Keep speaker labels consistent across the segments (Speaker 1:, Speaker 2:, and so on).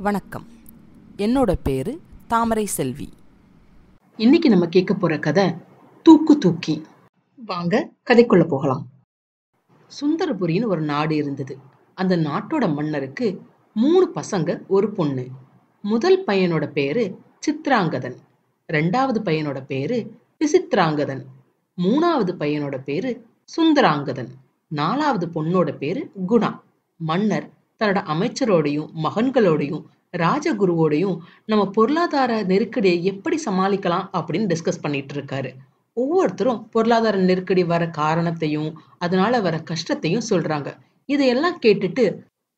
Speaker 1: வணக்கம். என்னோட பேரு தாமரை செல்வி.
Speaker 2: இன்னைக்கு நம்ம கேட்க போற கதை தூக்கு தூக்கி. வாங்க கதைக்குள்ள போகலாம். சுந்தரபுரின்னு ஒரு நாடு இருந்தது. அந்த நாட்டோட மன்னருக்கு 3 பசங்க, ஒரு பொண்ணு. முதல் பையனோட பேரு சித்ராங்கதன், 2வது பையனோட பேரு விசித்ராங்கதன், 3வது பையனோட பேரு சுந்தராங்கதன், 4வது பொண்ணோட பேரு குணா. மன்னர் தன்னோட அமைச்சரோடையும் மகன்களோடையும் ராஜகுருவோடையும் நம்ம பொருளாதார நெருக்கடியை எப்படி சமாளிக்கலாம் அப்படின்னு டிஸ்கஸ் பண்ணிட்டு இருக்காரு. ஒவ்வொருத்தரும் பொருளாதார நெருக்கடி வர காரணத்தையும் அதனால வர கஷ்டத்தையும் சொல்றாங்க. இதையெல்லாம் கேட்டுட்டு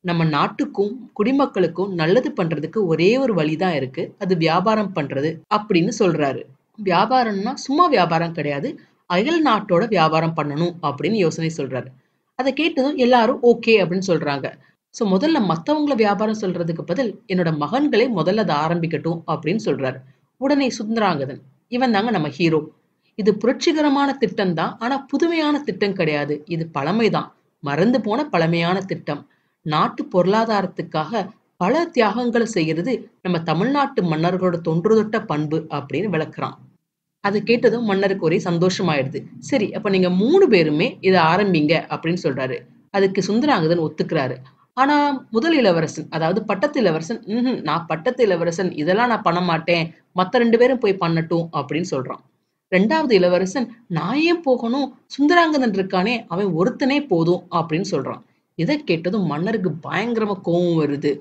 Speaker 2: நம்ம நாட்டுக்கும் குடிமக்களுக்கும் நல்லது பண்றதுக்கு ஒரே ஒரு வழிதான் இருக்கு, அது வியாபாரம் பண்றது அப்படின்னு சொல்றாரு. வியாபாரம்னா சும்மா வியாபாரம் கிடையாது, அயல் நாட்டோட வியாபாரம் பண்ணணும் அப்படின்னு யோசனை சொல்றாரு. அதை கேட்டதும் எல்லாரும் ஓகே அப்படின்னு சொல்றாங்க. சோ முதல்ல மத்தவங்கள வியாபாரம் சொல்றதுக்கு பதில் என்னோட மகன்களே முதல்ல அதை ஆரம்பிக்கட்டும் அப்படின்னு சொல்றாரு. உடனே சுந்தராங்கதன், இவன் தாங்க நம்ம ஹீரோ. இது புரட்சிகரமான திட்டம் தான், ஆனா புதுமையான திட்டம் கிடையாது. இது பழமைதான், மறந்து போன பழமையான திட்டம். நாட்டு பொருளாதாரத்துக்காக பல தியாகங்களை செய்யறது நம்ம தமிழ்நாட்டு மன்னர்களோட தொன்று தொட்ட பண்பு அப்படின்னு விளக்குறான். அதை கேட்டதும் மன்னருக்கு ஒரே சந்தோஷமாயிடுது. சரி, அப்ப நீங்க 3 பேருமே இதை ஆரம்பிங்க அப்படின்னு சொல்றாரு. அதுக்கு சுந்தராங்கதன் ஒத்துக்கிறாரு. ஆனா முதல் இளவரசன், அதாவது பட்டத்து இளவரசன், நான் பட்டத்து இளவரசன், இதெல்லாம் நான் பண்ண மாட்டேன், மத்த 2 பேரும் போய் பண்ணட்டும் அப்படின்னு சொல்றான். 2வது இளவரசன், நான் ஏன் போகணும், சுந்தராங்கதன் இருக்கானே, அவன் ஒருத்தனே போதும் அப்படின்னு சொல்றான். இதை கேட்டதும் மன்னருக்கு பயங்கரமா கோவம் வருது.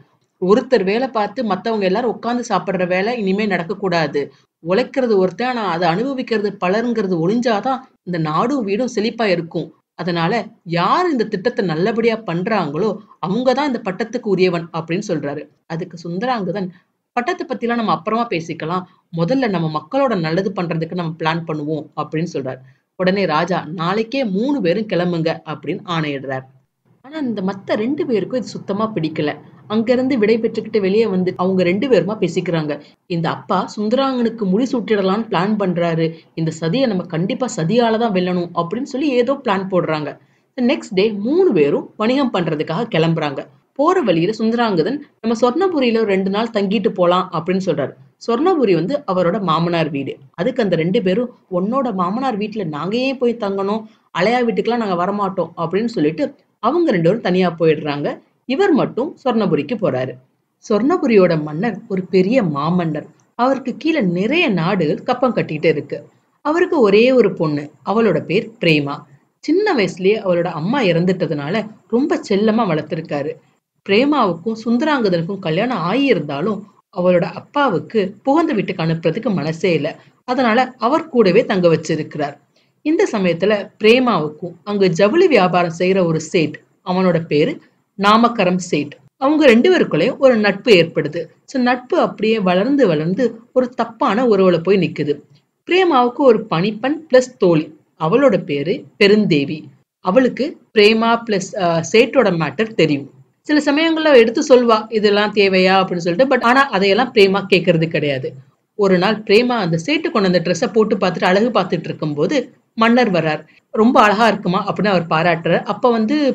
Speaker 2: ஒருத்தர் வேலை பார்த்து மத்தவங்க எல்லாரும் உட்கார்ந்து சாப்பிடுற வேலை இனிமே நடக்கக்கூடாது. உழைக்கிறது ஒருத்தன், ஆனா அதை அனுபவிக்கிறது பலருங்கிறது ஒளிஞ்சாதான் இந்த நாடும் வீடும் செழிப்பா இருக்கும். அதனால யார் இந்த திட்டத்தை நல்லபடியா பண்றாங்களோ அவங்கதான் இந்த பட்டத்துக்கு உரியவன் அப்படின்னு சொல்றாரு. அதுக்கு சுந்தராங்கதன், பட்டத்தை பத்தி எல்லாம் நம்ம அப்புறமா பேசிக்கலாம், முதல்ல நம்ம மக்களோட நல்லது பண்றதுக்கு நம்ம பிளான் பண்ணுவோம் அப்படின்னு சொல்றாரு. உடனே ராஜா, நாளைக்கே 3 பேரும் கிளம்புங்க அப்படின்னு ஆணையிடுறார். ஆனா இந்த மத்த 2 பேருக்கும் இது சுத்தமா பிடிக்கல. அங்க இருந்து விடை பெற்றுக்கிட்டு வெளியே வந்து அவங்க 2 பேருமா பேசிக்கிறாங்க. இந்த அப்பா சுந்தராங்கனுக்கு முடி சூட்டிடலாம்னு பிளான் பண்றாரு, இந்த சதியை நம்ம கண்டிப்பா சதியாலதான் வெல்லணும் அப்படின்னு சொல்லி ஏதோ பிளான் போடுறாங்க. நெக்ஸ்ட் டே 3 பேரும் வணிகம் பண்றதுக்காக கிளம்புறாங்க. போற வழியில சுந்தராங்கதன், நம்ம சொர்ணபுரியில 2 நாள் தங்கிட்டு போலாம் அப்படின்னு சொல்றாரு. சொர்ணபுரி அவரோட மாமனார் வீடு. அதுக்கு அந்த 2 பேரும், உன்னோட மாமனார் வீட்டுல நாங்க ஏன் போய் தங்கணும், அலையா வீட்டுக்கெல்லாம் நாங்க வரமாட்டோம் அப்படின்னு சொல்லிட்டு அவங்க 2 பேரும் தனியா போயிடுறாங்க. இவர் மட்டும் சொர்ணபுரிக்கு போறாரு. சொர்ணபுரியோட மன்னர் ஒரு பெரிய மாமன்னர். அவருக்கு கீழே நிறைய நாடுகள் கப்பம் கட்டிட்டு இருக்கு. அவருக்கு ஒரே ஒரு பொண்ணு, அவளோட பேர் பிரேமா. சின்ன வயசுலயே அவளோட அம்மா இறந்துட்டதுனால ரொம்ப செல்லமா வளர்த்திருக்காரு. பிரேமாவுக்கும் சுந்தராங்கதனுக்கும் கல்யாணம் ஆகியிருந்தாலும் அவளோட அப்பாவுக்கு புகுந்த வீட்டுக்கு அனுப்புறதுக்கு மனசே இல்லை. அதனால அவர் கூடவே தங்க வச்சிருக்கிறார். இந்த சமயத்துல பிரேமாவுக்கும் அங்க ஜவுளி வியாபாரம் செய்யற ஒரு சேட், அவனோட பேரு நாமக்கரம் சேட், அவங்க 2 பேருக்குள்ளேயும் ஒரு நட்பு ஏற்படுது. சோ நட்பு அப்படியே வளர்ந்து வளர்ந்து ஒரு தப்பான உறவுல போய் நிக்குது. பிரேமாவுக்கு ஒரு பணிப்பெண் பிளஸ் தோழி, அவளோட பேரு பெருந்தேவி. அவளுக்கு பிரேமா பிளஸ் சேட்டோட மேட்டர் தெரியும். சில சமயங்கள்ல எடுத்து சொல்வா, இதெல்லாம் தேவையா அப்படின்னு சொல்லிட்டு. பட் ஆனா அதையெல்லாம் பிரேமா கேட்கறது கிடையாது. ஒரு நாள் பிரேமா அந்த சேட்டு கொண்டு அந்த ட்ரெஸ்ஸை போட்டு பார்த்துட்டு அழகு பார்த்துட்டு இருக்கும் போது மன்னர் வர்றார். ரொம்ப அழகா இருக்குமா அப்படின்னு அவர் பாராட்டுறார். அப்ப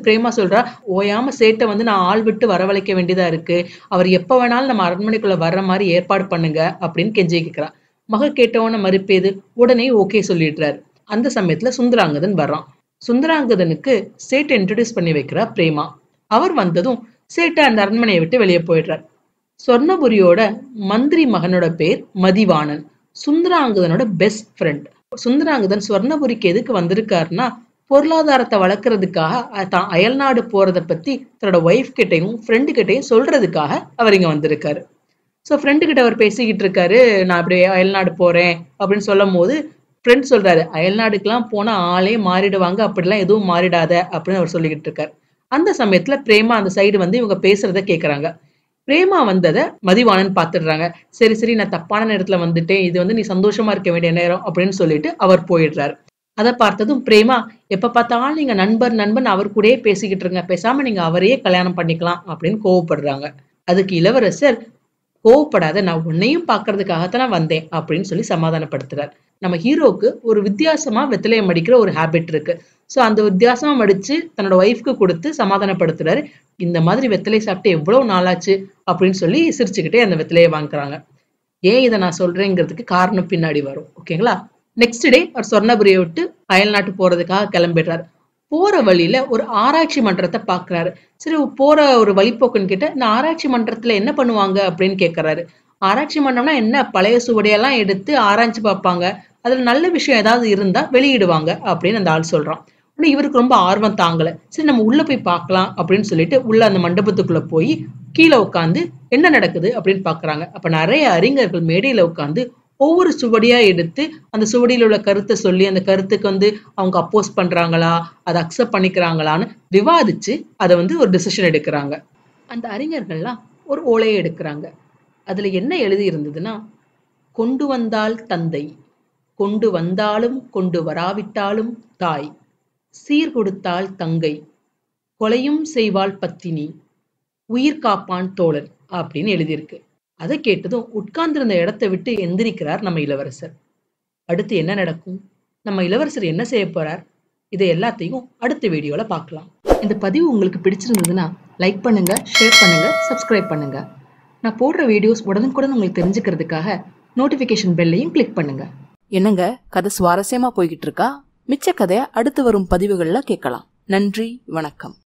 Speaker 2: பிரேமா சொல்றா, ஓயாம சேட்டை நான் ஆள் விட்டு வரவழைக்க வேண்டியதா இருக்கு, அவர் எப்ப வேணாலும் நம்ம அரண்மனைக்குள்ள வர்ற மாதிரி ஏற்பாடு பண்ணுங்க அப்படின்னு கெஞ்சி கேட்கிறா. மக கேட்டவன மறுப்பேது, உடனே ஓகே சொல்லிடுறாரு. அந்த சமயத்துல சுந்தராங்கதன் வர்றான். சுந்தராங்கதனுக்கு சேட்டை இன்ட்ரடியூஸ் பண்ணி வைக்கிறா பிரேமா. அவர் வந்ததும் சேட்டை அந்த அரண்மனையை விட்டு வெளியே போயிடுறார். சொர்ணபுரியோட மந்திரி மகனோட பேர் மதிவாணன், சுந்தராங்கதனோட பெஸ்ட் ஃப்ரெண்ட். சுந்தராங்கதன் சொர்ணபுரிக்கு எதுக்கு வந்திருக்காருன்னா, பொருளாதாரத்தை வளர்க்கறதுக்காக தான் அயல்நாடு போறதை பத்தி தன்னோட ஒய்ஃப் கிட்டையும் ஃப்ரெண்டு கிட்டையும் சொல்றதுக்காக அவர் இங்க வந்திருக்காரு. சோ ஃப்ரெண்டு கிட்ட அவர் பேசிக்கிட்டு இருக்காரு, நான் அப்படியே அயல்நாடு போறேன் அப்படின்னு சொல்லும் போது ஃப்ரெண்ட் சொல்றாரு, அயல்நாடுக்கெல்லாம் போனா ஆளே மாறிடுவாங்க, அப்படிலாம் எதுவும் மாறிடாத அப்படின்னு அவர் சொல்லிக்கிட்டு இருக்காரு. அந்த சமயத்துல பிரேமா அந்த சைடு இவங்க பேசுறத கேக்குறாங்க. பிரேமா வந்ததை மதிவாணன் பாத்துடுறாங்க. சரி சரி, நான் தப்பான நேரத்துல வந்துட்டேன், இது நீ சந்தோஷமா இருக்க வேண்டிய நேரம் அப்படின்னு சொல்லிட்டு அவர் போயிடுறாரு. அதை பார்த்ததும் பிரேமா, எப்ப பார்த்தாலும் நீங்க நண்பர் நண்பன் அவர் கூடயே பேசிக்கிட்டு இருங்க, பேசாம நீங்க அவரையே கல்யாணம் பண்ணிக்கலாம் அப்படின்னு கோவப்படுறாங்க. அதுக்கு இளவரசர், கோவப்படாத, நான் உன்னையும் பாக்குறதுக்காகத்தான் வந்தேன் அப்படின்னு சொல்லி சமாதானப்படுத்துறார். நம்ம ஹீரோக்கு ஒரு வித்தியாசமா வெத்தலையை மடிக்கிற ஒரு ஹேபிட் இருக்கு. ஸோ அந்த வித்தியாசமா மடிச்சு தன்னோட ஒய்ஃப்க்கு கொடுத்து சமாதானப்படுத்துறாரு. இந்த மாதிரி வெத்தலை சாப்பிட்டு எவ்வளவு நாளாச்சு அப்படின்னு சொல்லி சிரிச்சுக்கிட்டே அந்த வெத்தலையை வாங்குறாங்க. ஏன் இதை நான் சொல்றேங்கிறதுக்கு காரணம் பின்னாடி வரும். ஓகேங்களா? நெக்ஸ்ட் டே அவர் சொர்ணபுரியை விட்டு அயல் நாட்டு போறதுக்காக கிளம்பிடுறாரு. போற வழியில ஒரு ஆராய்ச்சி மன்றத்தை பாக்குறாரு. சரி, போற ஒரு வழிபோக்குன்னு கிட்ட இந்த ஆராய்ச்சி மன்றத்துல என்ன பண்ணுவாங்க அப்படின்னு கேட்கறாரு. ஆராய்ச்சி மன்றம்னா என்ன, பழைய சுவடியெல்லாம் எடுத்து ஆராய்ச்சி பார்ப்பாங்க, அதுல நல்ல விஷயம் ஏதாவது இருந்தா வெளியிடுவாங்க அப்படின்னு அந்த ஆள் சொல்றான். ஆனா இவருக்கு ரொம்ப ஆர்வம் தாங்கல. சரி, நம்ம உள்ள போய் பார்க்கலாம் அப்படின்னு சொல்லிட்டு உள்ள அந்த மண்டபத்துக்குள்ள போய் கீழே உட்காந்து என்ன நடக்குது அப்படின்னு பாக்குறாங்க. அப்ப நிறைய அறிஞர்கள் மேடையில உட்காந்து ஒவ்வொரு சுவடியா எடுத்து அந்த சுவடியில உள்ள கருத்தை சொல்லி அந்த கருத்துக்கு அவங்க அப்போஸ் பண்றாங்களா, அதை அக்செப்ட் பண்ணிக்கிறாங்களான்னு விவாதிச்சு அதை ஒரு டிசிஷன் எடுக்கிறாங்க. அந்த அறிஞர்கள்லாம் ஒரு ஓலையை எடுக்கிறாங்க. அதுல என்ன எழுதி இருந்ததுன்னா, கொண்டு வந்தால் தந்தை, கொண்டு வந்தாலும் கொண்டு வராவிட்டாலும் தாய், சீர் கொடுத்தால் தங்கை, கொலையும் செய்வாள் பத்தினி, உயிர் காப்பான் தோழன் அப்படின்னு எழுதியிருக்கு. அதை கேட்டதும் உட்கார்ந்திருந்த இடத்தை விட்டு எந்திரிக்கிறார் நம்ம இளவரசர். அடுத்து என்ன நடக்கும், நம்ம இளவரசர் என்ன செய்ய போறார், இதை எல்லாத்தையும் அடுத்த வீடியோல பார்க்கலாம். இந்த பதிவு உங்களுக்கு பிடிச்சிருந்ததுன்னா லைக் பண்ணுங்க, ஷேர் பண்ணுங்க, சப்ஸ்கிரைப் பண்ணுங்க. நான் போடுற வீடியோஸ் உடனுக்குடன் உங்களுக்கு தெரிஞ்சுக்கிறதுக்காக நோட்டிபிகேஷன் பெல்லையும் கிளிக் பண்ணுங்க.
Speaker 1: என்னங்க, கதை சுவாரஸ்யமா போய்கிட்டு இருக்கா? மிச்ச கதையை அடுத்து வரும் பதிவுகள்ல கேட்கலாம். நன்றி, வணக்கம்.